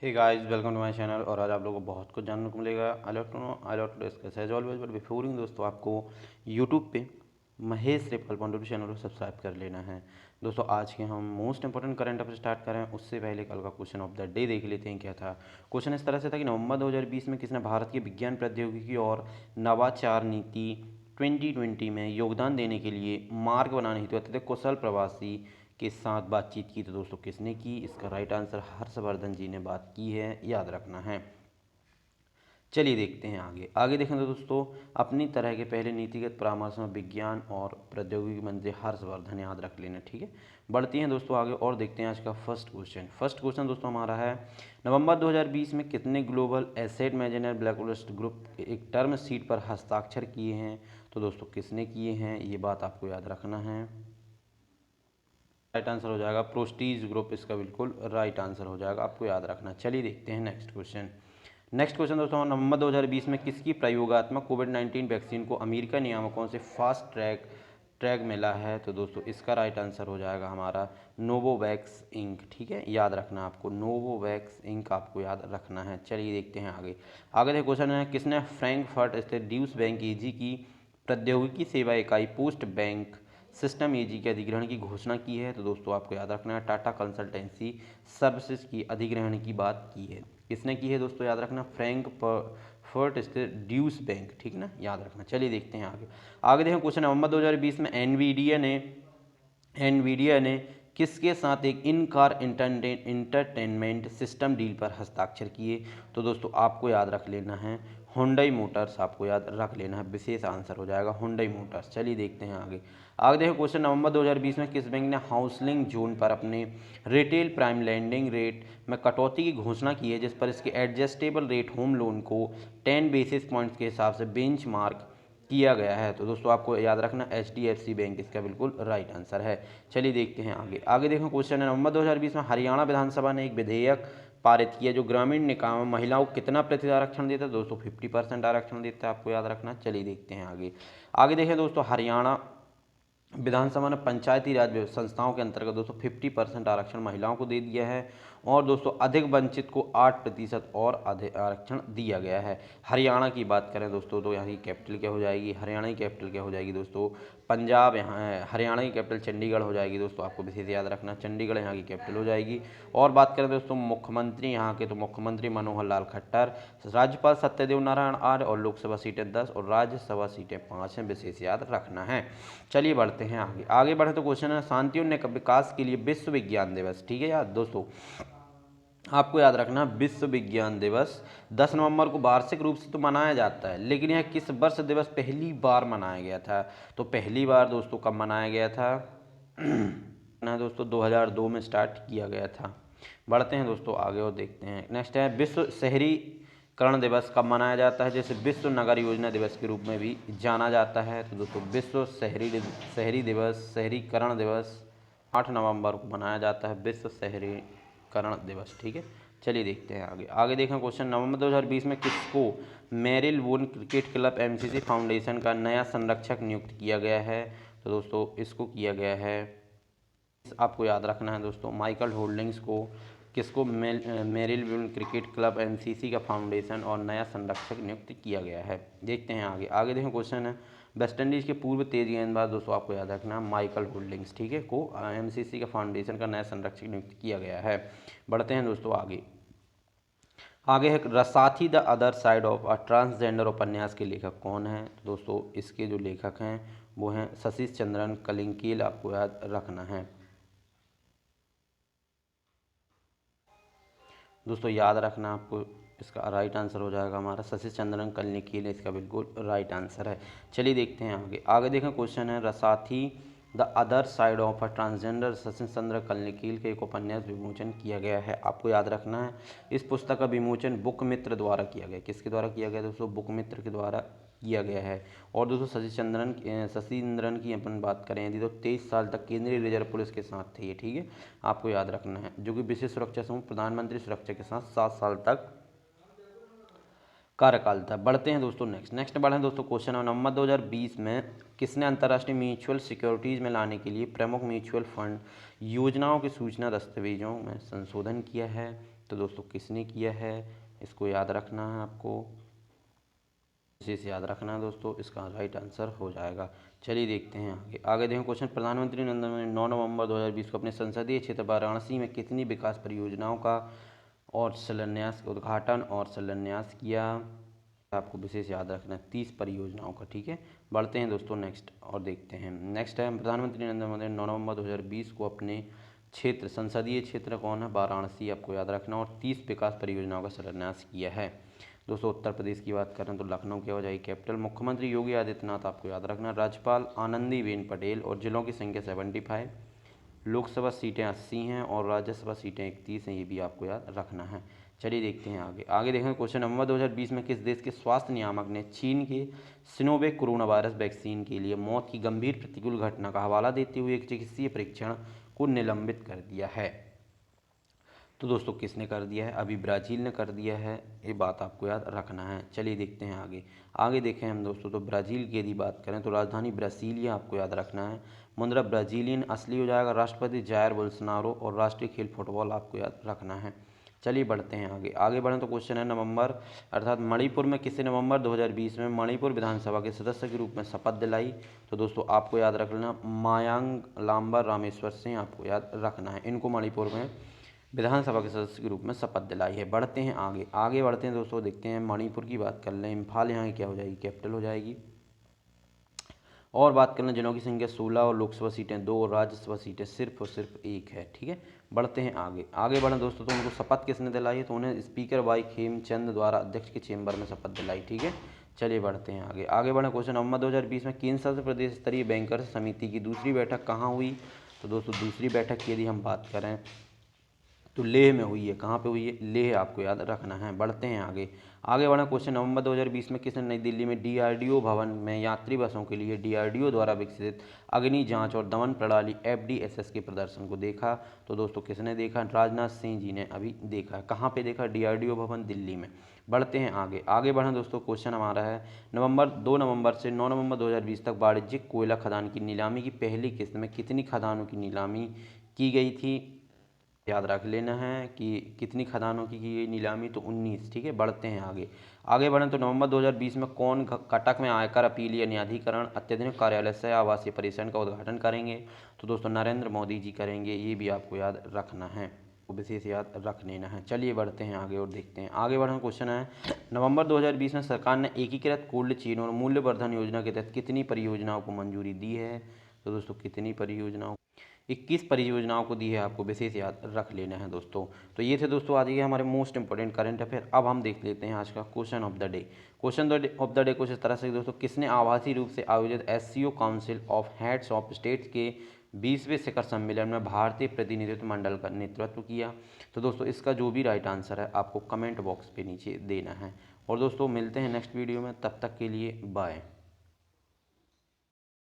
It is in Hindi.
Hey guys, welcome to my channel. और आज आप लोगों को बहुत कुछ जानने को मिलेगा। I lot to discuss as always, but before दोस्तों आपको यूट्यूब पे महेश रेपल पॉइंट चैनल को सब्सक्राइब कर लेना है। दोस्तों आज के हम most important current affair start करें उससे पहले कल का क्वेश्चन ऑफ द डे देख लेते हैं। क्या था क्वेश्चन? इस तरह से था कि नवंबर 2020 में किसने भारत की विज्ञान प्रौद्योगिकी और नवाचार नीति 2020 में योगदान देने के लिए मार्ग बनाने हेतु अत्यधिक कुशल प्रवासी के साथ बातचीत की? तो दोस्तों किसने की? इसका राइट आंसर हर्षवर्धन जी ने बात की है, याद रखना है। चलिए देखते हैं आगे। आगे देखें तो दोस्तों अपनी तरह के पहले नीतिगत परामर्श में विज्ञान और प्रौद्योगिकी मंत्री हर्षवर्धन, याद रख लेना, ठीक है। बढ़ती हैं दोस्तों आगे और देखते हैं आज का फर्स्ट क्वेश्चन। फर्स्ट क्वेश्चन दोस्तों हमारा है, नवंबर 2020 में कितने global asset manager blacklist group एक टर्म शीट पर हस्ताक्षर किए हैं? तो दोस्तों किसने किए हैं, ये बात आपको याद रखना है। राइट आंसर हो जाएगा प्रोस्टीज ग्रुप, इसका बिल्कुल राइट आंसर हो जाएगा, आपको याद रखना। चलिए देखते हैं नेक्स्ट क्वेश्चन। नेक्स्ट क्वेश्चन दोस्तों, नवंबर 2020 में किसकी प्रयोगात्मक कोविड-19 वैक्सीन को अमेरिका नियामकों से फास्ट ट्रैक मिला है? तो दोस्तों इसका राइट आंसर हो जाएगा हमारा नोवोवैक्स इंक, ठीक है, याद रखना आपको, नोवोवैक्स इंक आपको याद रखना है। चलिए देखते हैं आगे। आगे देखो क्वेश्चन है, किसने फ्रैंकफर्ट स्थित ड्यूस बैंक एजी की प्रौद्योगिकी सेवा इकाई पोस्ट बैंक सिस्टम एजी के अधिग्रहण की घोषणा की है? तो दोस्तों आपको याद रखना है टाटा कंसल्टेंसी सर्विसेज की अधिग्रहण की बात की है। किसने की है दोस्तों, याद रखना, फ्रैंकफर्ट स्थित ड्यूस बैंक, ठीक ना, याद रखना। चलिए देखते हैं आगे। आगे देखें क्वेश्चन, नवंबर 2020 में एनवीडिया ने किसके साथ एक इन कार इंटरटेनमेंट सिस्टम डील पर हस्ताक्षर किए? तो दोस्तों आपको याद रख लेना है हुंडई मोटर्स, आपको याद रख लेना है, विशेष आंसर हो जाएगा हुंडई मोटर्स। चलिए देखते हैं आगे। आगे देखो क्वेश्चन, नवंबर 2020 में किस बैंक ने हाउसिंग जोन पर अपने रिटेल प्राइम लैंडिंग रेट में कटौती की घोषणा की है, जिस पर इसके एडजस्टेबल रेट होम लोन को 10 बेसिस पॉइंट्स के हिसाब से बेंचमार्क किया गया है? तो दोस्तों आपको याद रखना HDFC बैंक इसका बिल्कुल राइट आंसर है। चलिए देखते हैं आगे। आगे देखो क्वेश्चन है, नवंबर 2020 में हरियाणा विधानसभा ने एक विधेयक पारित किया जो ग्रामीण निकाय में महिलाओं को कितना प्रतिशत आरक्षण देता है? दोस्तों 50% आरक्षण देता है, आपको याद रखना। चलिए देखते हैं आगे। आगे देखें दोस्तों, हरियाणा विधानसभा ने पंचायती राज संस्थाओं के अंतर्गत दोस्तों 50% आरक्षण महिलाओं को दे दिया है, और दोस्तों अधिक वंचित को 8% और अधिक आरक्षण दिया गया है। हरियाणा की बात करें दोस्तों तो यहाँ की कैपिटल क्या हो जाएगी, हरियाणा की कैपिटल क्या हो जाएगी दोस्तों, पंजाब। यहाँ है हरियाणा की कैपिटल चंडीगढ़ हो जाएगी दोस्तों, आपको विशेष याद रखना, चंडीगढ़ यहाँ की कैपिटल हो जाएगी। और बात करें दोस्तों मुख्यमंत्री यहाँ के, तो मुख्यमंत्री मनोहर लाल खट्टर, राज्यपाल सत्यदेव नारायण आर्य, और लोकसभा सीटें 10 और राज्यसभा सीटें 5 हैं, विशेष याद रखना है। चलिए बढ़ते हैं आगे। आगे बढ़े तो क्वेश्चन है, शांतिवन विकास के लिए विश्व विज्ञान दिवस, ठीक है यार दोस्तों, आपको याद रखना विश्व विज्ञान दिवस 10 नवंबर को वार्षिक रूप से तो मनाया जाता है, लेकिन यह किस वर्ष दिवस पहली बार मनाया गया था? तो पहली बार दोस्तों कब मनाया गया था ना दोस्तों 2002 में स्टार्ट किया गया था। बढ़ते हैं दोस्तों आगे और देखते हैं। नेक्स्ट है, विश्व शहरीकरण दिवस कब मनाया जाता है? जैसे विश्व नगर योजना दिवस के रूप में भी जाना जाता है। तो दोस्तों विश्व शहरीकरण दिवस 8 नवंबर को मनाया जाता है, विश्व शहरीकरण दिवस, ठीक है। चलिए देखते हैं आगे। आगे देखें क्वेश्चन, नवंबर 2020 में किसको मेरिलबोर्न क्रिकेट क्लब MCC फाउंडेशन का नया संरक्षक नियुक्त किया गया है? तो दोस्तों इसको किया गया है, आपको याद रखना है दोस्तों, माइकल होल्डिंग्स को, किसको मेरिलबोर्न क्रिकेट क्लब MCC का फाउंडेशन और नया संरक्षक नियुक्त किया गया है। देखते हैं आगे। आगे देखें क्वेश्चन है, वेस्ट इंडीज़ के पूर्व तेज गेंदबाज, दोस्तों आपको याद रखना माइकल होल्डिंग्स, ठीक है, को MCC का फाउंडेशन का नया संरक्षक नियुक्त किया गया है। बढ़ते हैं दोस्तों आगे। आगे है Rasathi the other side of a transgender उपन्यास के लेखक कौन है? तो दोस्तों इसके जो लेखक हैं वो हैं सतीश चंद्रन कलिंकील, आपको याद रखना है दोस्तों, याद रखना आपको, इसका राइट आंसर हो जाएगा हमारा सतीश चंद्रन कलिंकील, इसका बिल्कुल राइट आंसर है। चलिए देखते हैं आगे। आगे देखें क्वेश्चन है, Rasathi the other side of a transgender Sachin Chandra Kalinkil के एक उपन्यास विमोचन किया गया है, आपको याद रखना है। इस पुस्तक का विमोचन बुक मित्र द्वारा किया गया। किसके द्वारा किया गया दोस्तों? बुक मित्र के द्वारा किया गया है। और दोस्तों शशिचंद्रन की अपन बात करें यदि, तो 23 साल तक केंद्रीय रिजर्व पुलिस के साथ थे ये, ठीक है, आपको याद रखना है, जो कि विशेष सुरक्षा समूह प्रधानमंत्री सुरक्षा के साथ 7 साल तक कार्यकाल था। बढ़ते हैं दोस्तों नेक्स्ट बढ़े दोस्तों क्वेश्चन है, नवंबर 2020 में किसने अंतर्राष्ट्रीय म्यूचुअल सिक्योरिटीज़ में लाने के लिए प्रमुख म्यूचुअल फंड योजनाओं की सूचना दस्तावेजों में संशोधन किया है? तो दोस्तों किसने किया है, इसको याद रखना है आपको, इसे याद रखना है दोस्तों, इसका राइट आंसर हो जाएगा। चलिए देखते हैं आगे। आगे देखें क्वेश्चन, प्रधानमंत्री नरेंद्र मोदी ने 9 नवंबर 2020 को अपने संसदीय क्षेत्र वाराणसी में कितनी विकास परियोजनाओं का और शिलान्यास उद्घाटन और शिलान्यास किया। आपको विशेष याद रखना है 30 परियोजनाओं का। ठीक है, बढ़ते हैं दोस्तों नेक्स्ट और देखते हैं। नेक्स्ट है, प्रधानमंत्री नरेंद्र मोदी ने 9 नवंबर 2020 को अपने क्षेत्र, संसदीय क्षेत्र कौन है, वाराणसी आपको याद रखना, और 30 विकास परियोजनाओं का शिलान्यास किया है। दोस्तों उत्तर प्रदेश की बात करें तो लखनऊ क्या हो जाएगी कैपिटल। मुख्यमंत्री योगी आदित्यनाथ आपको याद रखना, राज्यपाल आनंदीबेन पटेल, और जिलों की संख्या 75, लोकसभा सीटें 80 हैं और राज्यसभा सीटें 31 हैं, ये भी आपको याद रखना है। चलिए देखते हैं आगे। आगे देखें क्वेश्चन, नवंबर 2020 में किस देश के स्वास्थ्य नियामक ने चीन के सिनोवेक कोरोना वायरस वैक्सीन के लिए मौत की गंभीर प्रतिकूल घटना का हवाला देते हुए एक चिकित्सीय परीक्षण को निलंबित कर दिया है। तो दोस्तों किसने कर दिया है, अभी ब्राज़ील ने कर दिया है, ये बात आपको याद रखना है। चलिए देखते हैं आगे। आगे देखें हम दोस्तों, तो ब्राज़ील की यदि बात करें तो राजधानी ब्रासीलिया आपको याद रखना है, मुद्रा ब्राज़ीलियन असली हो जाएगा, राष्ट्रपति जायर बोल्सोनारो, और राष्ट्रीय खेल फुटबॉल आपको याद रखना है। चलिए बढ़ते हैं आगे। आगे बढ़ें तो क्वेश्चन है, नवंबर अर्थात मणिपुर में किसे नवंबर 2020 में मणिपुर विधानसभा के सदस्य के रूप में शपथ दिलाई। तो दोस्तों आपको याद रख लेना, मायांग लाम्बर रामेश्वर सिंह आपको याद रखना है, इनको मणिपुर में विधानसभा के सदस्य के रूप में शपथ दिलाई है। बढ़ते हैं आगे। आगे बढ़ते हैं दोस्तों, देखते हैं मणिपुर की बात कर लें, इम्फाल यहाँ की क्या हो जाएगी, कैपिटल हो जाएगी। और बात कर लें जिलों की संख्या 16 और लोकसभा सीटें 2 और राज्यसभा सीटें सिर्फ और सिर्फ 1 है। ठीक है, बढ़ते हैं आगे। आगे बढ़ें दोस्तों, तो उनको शपथ किसने दिलाई है, तो उन्हें स्पीकर वाई खेमचंद द्वारा अध्यक्ष के चेंबर में शपथ दिलाई। ठीक है, चलिए बढ़ते हैं आगे। आगे बढ़ें क्वेश्चन, नवंबर 2020 में केंद्र शासित प्रदेश स्तरीय बैंकर्स समिति की दूसरी बैठक कहाँ हुई। तो दोस्तों दूसरी बैठक की यदि हम बात करें तो लेह में हुई है। कहाँ पे हुई है, लेह आपको याद रखना है। बढ़ते हैं आगे। आगे बढ़ा क्वेश्चन, नवंबर 2020 में किसने नई दिल्ली में डीआरडीओ भवन में यात्री बसों के लिए डीआरडीओ द्वारा विकसित अग्नि जांच और दमन प्रणाली एफडीएसएस के प्रदर्शन को देखा। तो दोस्तों किसने देखा, राजनाथ सिंह जी ने अभी देखा। कहाँ पे देखा, डीआरडीओ भवन दिल्ली में। बढ़ते हैं आगे। आगे बढ़ें दोस्तों, क्वेश्चन हमारा है, 2 नवंबर से 9 नवंबर 2020 तक वाणिज्यिक कोयला खदान की नीलामी की पहली किस्त में कितनी खदानों की नीलामी की गई थी। याद रख लेना है कि कितनी खदानों की गई नीलामी, तो 19। ठीक है, बढ़ते हैं आगे। आगे बढ़ें तो नवंबर 2020 में कौन कटक में आयकर अपील या न्यायाधिकरण अत्याधुनिक कार्यालय से आवासीय परिसर का उद्घाटन करेंगे। तो दोस्तों नरेंद्र मोदी जी करेंगे, ये भी आपको याद रखना है, विशेष याद रख लेना है। चलिए बढ़ते हैं आगे और देखते हैं। आगे बढ़ें, क्वेश्चन है, नवंबर 2020 में सरकार ने एकीकृत कोल्ड चेन और मूल्यवर्धन योजना के तहत कितनी परियोजनाओं को मंजूरी दी है। तो दोस्तों कितनी परियोजनाओं, 21 परियोजनाओं को दी है, आपको विशेष याद रख लेना है दोस्तों। तो ये थे दोस्तों आज के हमारे मोस्ट इंपॉर्टेंट करंट अफेयर। अब हम देख लेते हैं आज का question of the day. Question of the day कुछ इस तरह से दोस्तों, किसने आभासी रूप से आयोजित SCO council of heads of states के 20वें शिखर सम्मेलन में भारतीय प्रतिनिधित्व मंडल का नेतृत्व किया। तो दोस्तों इसका जो भी राइट आंसर है आपको कमेंट बॉक्स पे नीचे देना है। और दोस्तों मिलते हैं नेक्स्ट वीडियो में, तब तक के लिए बाय।